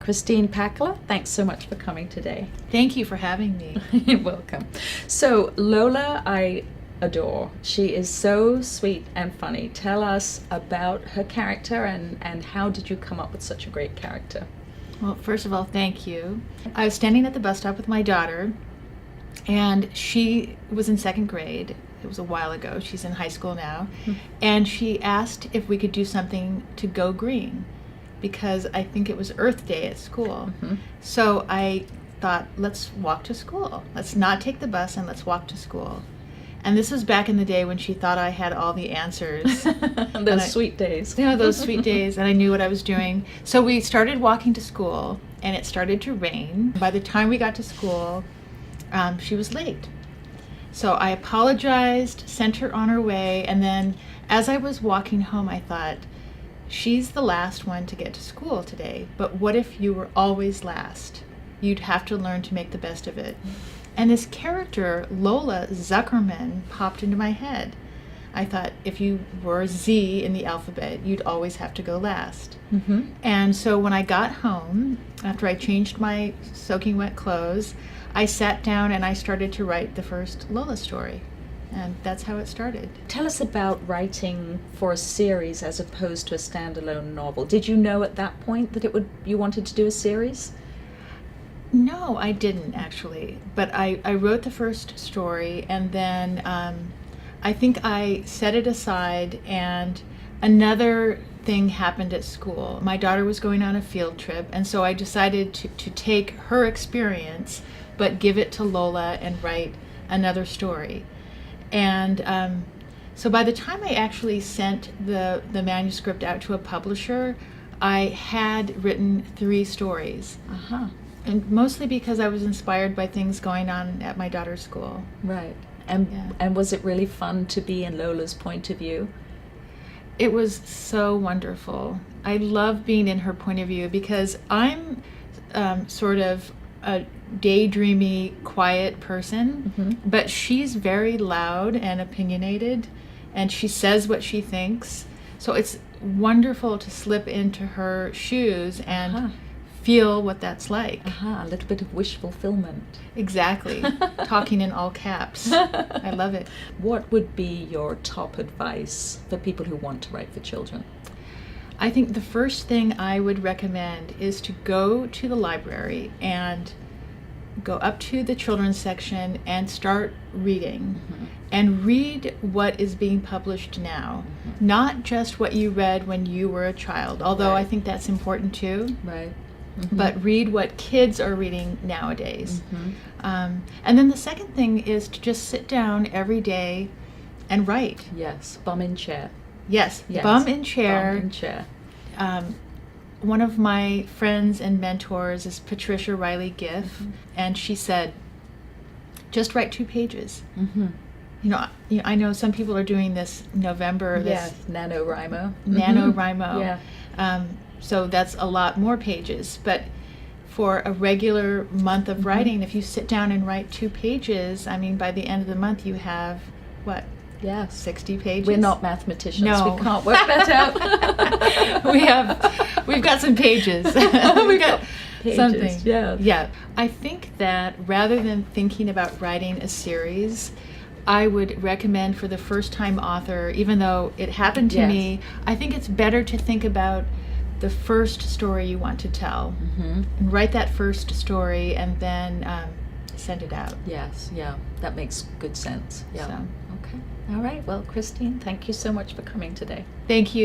Christine Packler, thanks so much for coming today. Thank you for having me. You're welcome. So Lola, I adore. She is so sweet and funny. Tell us about her character and how did you come up with such a great character? Well, first of all, thank you. I was standing at the bus stop with my daughter, and she was in second grade. It was a while ago. She's in high school now. And she asked if we could do something to go green, because I think it was Earth Day at school. So I thought, let's walk to school. Let's not take the bus and let's walk to school. And this was back in the day when she thought I had all the answers. Those sweet days. Yeah, those sweet days, and I knew what I was doing. So we started walking to school, and it started to rain. By the time we got to school, she was late. So I apologized, sent her on her way, and then as I was walking home, I thought, she's the last one to get to school today, but what if you were always last? You'd have to learn to make the best of it. And this character, Lola Zuckerman, popped into my head. I thought, if you were Z in the alphabet, you'd always have to go last. And so when I got home, after I changed my soaking wet clothes, I sat down and I started to write the first Lola story. And that's how it started. Tell us about writing for a series as opposed to a standalone novel. Did you know at that point that you wanted to do a series? No, I didn't actually. But I wrote the first story, and then I think I set it aside, and another thing happened at school. My daughter was going on a field trip, and so I decided to take her experience, but give it to Lola and write another story. And so by the time I actually sent the manuscript out to a publisher, I had written 3 stories. And mostly because I was inspired by things going on at my daughter's school. Right. And was it really fun to be in Lola's point of view? It was so wonderful. I love being in her point of view because I'm sort of a daydreamy, quiet person, but she's very loud and opinionated, and she says what she thinks. So it's wonderful to slip into her shoes and feel what that's like. A little bit of wish fulfillment. Exactly. Talking in all caps. I love it. What would be your top advice for people who want to write for children? I think the first thing I would recommend is to go to the library and go up to the children's section and start reading. And read what is being published now. Not just what you read when you were a child, although I think that's important too. But read what kids are reading nowadays. And then the second thing is to just sit down every day and write. Yes, bum in chair. Yes, bum in chair. Bum in chair. One of my friends and mentors is Patricia Riley Giff, and she said, just write 2 pages. You know, I know some people are doing this November. Yes, NaNoWriMo. NaNoWriMo. Yeah. So that's a lot more pages. But for a regular month of writing, if you sit down and write 2 pages, I mean, by the end of the month you have, what? Yeah, 60 pages. We're not mathematicians. No. We can't work that out. We've got some pages. We've got pages, something. yeah. Yeah. I think that rather than thinking about writing a series, I would recommend for the first-time author, even though it happened to me, I think it's better to think about the first story you want to tell. And write that first story and then send it out. Yes, yeah, that makes good sense. Yeah. So. Okay. All right. Well, Christine, thank you so much for coming today. Thank you.